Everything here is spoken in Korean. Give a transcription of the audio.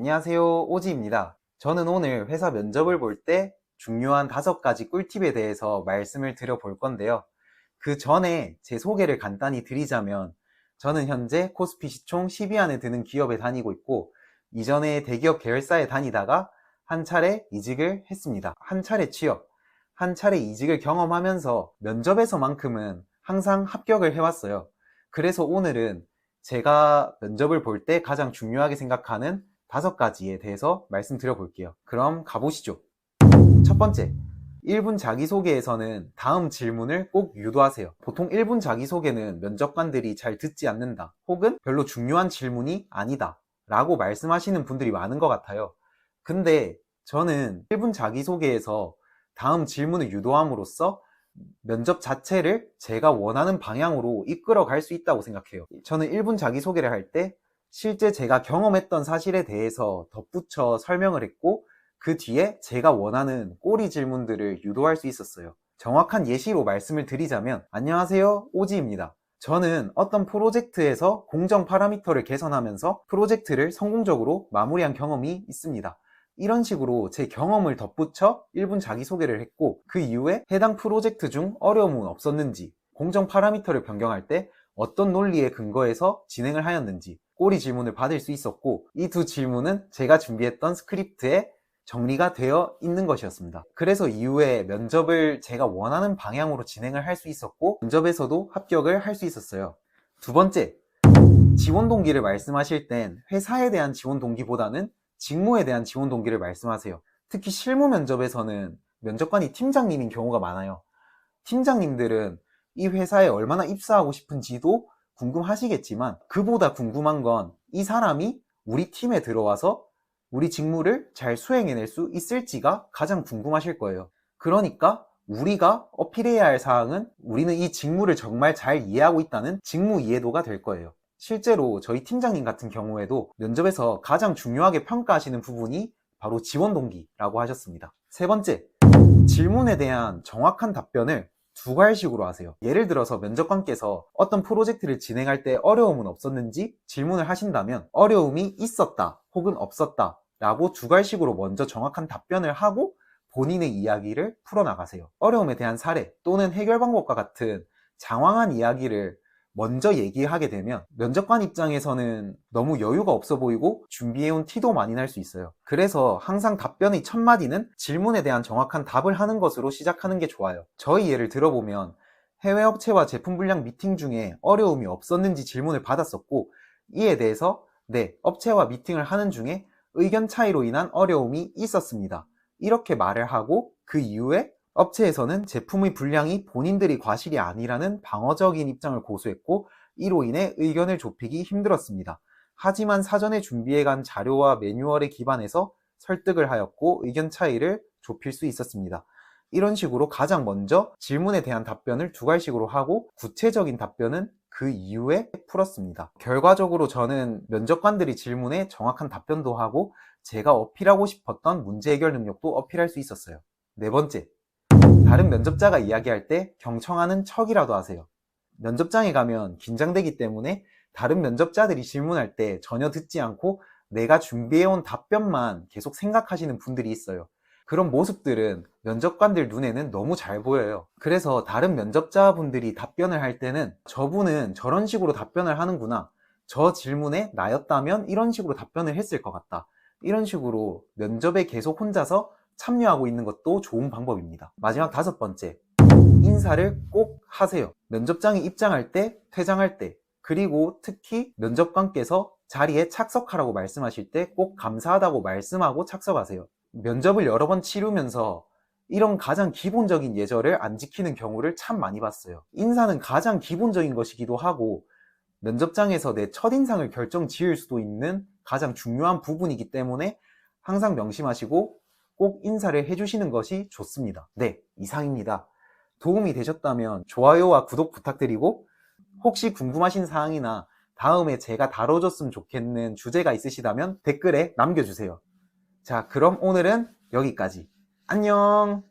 안녕하세요, 오지입니다. 저는 오늘 회사 면접을 볼 때 중요한 5가지 꿀팁에 대해서 말씀을 드려볼 건데요. 그 전에 제 소개를 간단히 드리자면 저는 현재 코스피 시총 10위 안에 드는 기업에 다니고 있고, 이전에 대기업 계열사에 다니다가 한 차례 이직을 했습니다. 한 차례 취업, 한 차례 이직을 경험하면서 면접에서만큼은 항상 합격을 해왔어요. 그래서 오늘은 제가 면접을 볼 때 가장 중요하게 생각하는 5가지에 대해서 말씀드려 볼게요. 그럼 가보시죠. 첫 번째, 1분 자기소개에서는 다음 질문을 꼭 유도하세요. 보통 1분 자기소개는 면접관들이 잘 듣지 않는다, 혹은 별로 중요한 질문이 아니다 라고 말씀하시는 분들이 많은 것 같아요. 근데 저는 1분 자기소개에서 다음 질문을 유도함으로써 면접 자체를 제가 원하는 방향으로 이끌어 갈 수 있다고 생각해요. 저는 1분 자기소개를 할 때 실제 제가 경험했던 사실에 대해서 덧붙여 설명을 했고, 그 뒤에 제가 원하는 꼬리 질문들을 유도할 수 있었어요. 정확한 예시로 말씀을 드리자면, 안녕하세요, 오지입니다. 저는 어떤 프로젝트에서 공정 파라미터를 개선하면서 프로젝트를 성공적으로 마무리한 경험이 있습니다. 이런 식으로 제 경험을 덧붙여 1분 자기소개를 했고, 그 이후에 해당 프로젝트 중 어려움은 없었는지, 공정 파라미터를 변경할 때 어떤 논리에 근거해서 진행을 하였는지 꼬리 질문을 받을 수 있었고, 이 두 질문은 제가 준비했던 스크립트에 정리가 되어 있는 것이었습니다. 그래서 이후에 면접을 제가 원하는 방향으로 진행을 할 수 있었고, 면접에서도 합격을 할 수 있었어요. 두 번째, 지원 동기를 말씀하실 땐 회사에 대한 지원 동기보다는 직무에 대한 지원 동기를 말씀하세요. 특히 실무 면접에서는 면접관이 팀장님인 경우가 많아요. 팀장님들은 이 회사에 얼마나 입사하고 싶은지도 궁금하시겠지만, 그보다 궁금한 건 이 사람이 우리 팀에 들어와서 우리 직무를 잘 수행해낼 수 있을지가 가장 궁금하실 거예요. 그러니까 우리가 어필해야 할 사항은 우리는 이 직무를 정말 잘 이해하고 있다는 직무 이해도가 될 거예요. 실제로 저희 팀장님 같은 경우에도 면접에서 가장 중요하게 평가하시는 부분이 바로 지원 동기라고 하셨습니다. 세 번째, 질문에 대한 정확한 답변을 2가지식으로 하세요. 예를 들어서 면접관께서 어떤 프로젝트를 진행할 때 어려움은 없었는지 질문을 하신다면, 어려움이 있었다 혹은 없었다 라고 2가지식으로 먼저 정확한 답변을 하고 본인의 이야기를 풀어나가세요. 어려움에 대한 사례 또는 해결 방법과 같은 장황한 이야기를 먼저 얘기하게 되면 면접관 입장에서는 너무 여유가 없어 보이고 준비해온 티도 많이 날 수 있어요. 그래서 항상 답변의 첫 마디는 질문에 대한 정확한 답을 하는 것으로 시작하는 게 좋아요. 저희 예를 들어보면 해외 업체와 제품 분량 미팅 중에 어려움이 없었는지 질문을 받았었고, 이에 대해서 네, 업체와 미팅을 하는 중에 의견 차이로 인한 어려움이 있었습니다, 이렇게 말을 하고, 그 이후에 업체에서는 제품의 분량이 본인들이 과실이 아니라는 방어적인 입장을 고수했고, 이로 인해 의견을 좁히기 힘들었습니다. 하지만 사전에 준비해간 자료와 매뉴얼에 기반해서 설득을 하였고 의견 차이를 좁힐 수 있었습니다. 이런 식으로 가장 먼저 질문에 대한 답변을 2가지식으로 하고, 구체적인 답변은 그 이후에 풀었습니다. 결과적으로 저는 면접관들이 질문에 정확한 답변도 하고 제가 어필하고 싶었던 문제 해결 능력도 어필할 수 있었어요. 네 번째, 다른 면접자가 이야기할 때 경청하는 척이라도 하세요. 면접장에 가면 긴장되기 때문에 다른 면접자들이 질문할 때 전혀 듣지 않고 내가 준비해온 답변만 계속 생각하시는 분들이 있어요. 그런 모습들은 면접관들 눈에는 너무 잘 보여요. 그래서 다른 면접자분들이 답변을 할 때는 저분은 저런 식으로 답변을 하는구나, 저 질문에 나였다면 이런 식으로 답변을 했을 것 같다, 이런 식으로 면접에 계속 혼자서 참여하고 있는 것도 좋은 방법입니다. 마지막 5번째, 인사를 꼭 하세요. 면접장에 입장할 때, 퇴장할 때, 그리고 특히 면접관께서 자리에 착석하라고 말씀하실 때 꼭 감사하다고 말씀하고 착석하세요. 면접을 여러 번 치르면서 이런 가장 기본적인 예절을 안 지키는 경우를 참 많이 봤어요. 인사는 가장 기본적인 것이기도 하고 면접장에서 내 첫인상을 결정 지을 수도 있는 가장 중요한 부분이기 때문에 항상 명심하시고 꼭 인사를 해주시는 것이 좋습니다. 네, 이상입니다. 도움이 되셨다면 좋아요와 구독 부탁드리고, 혹시 궁금하신 사항이나 다음에 제가 다뤄줬으면 좋겠는 주제가 있으시다면 댓글에 남겨주세요. 자, 그럼 오늘은 여기까지. 안녕!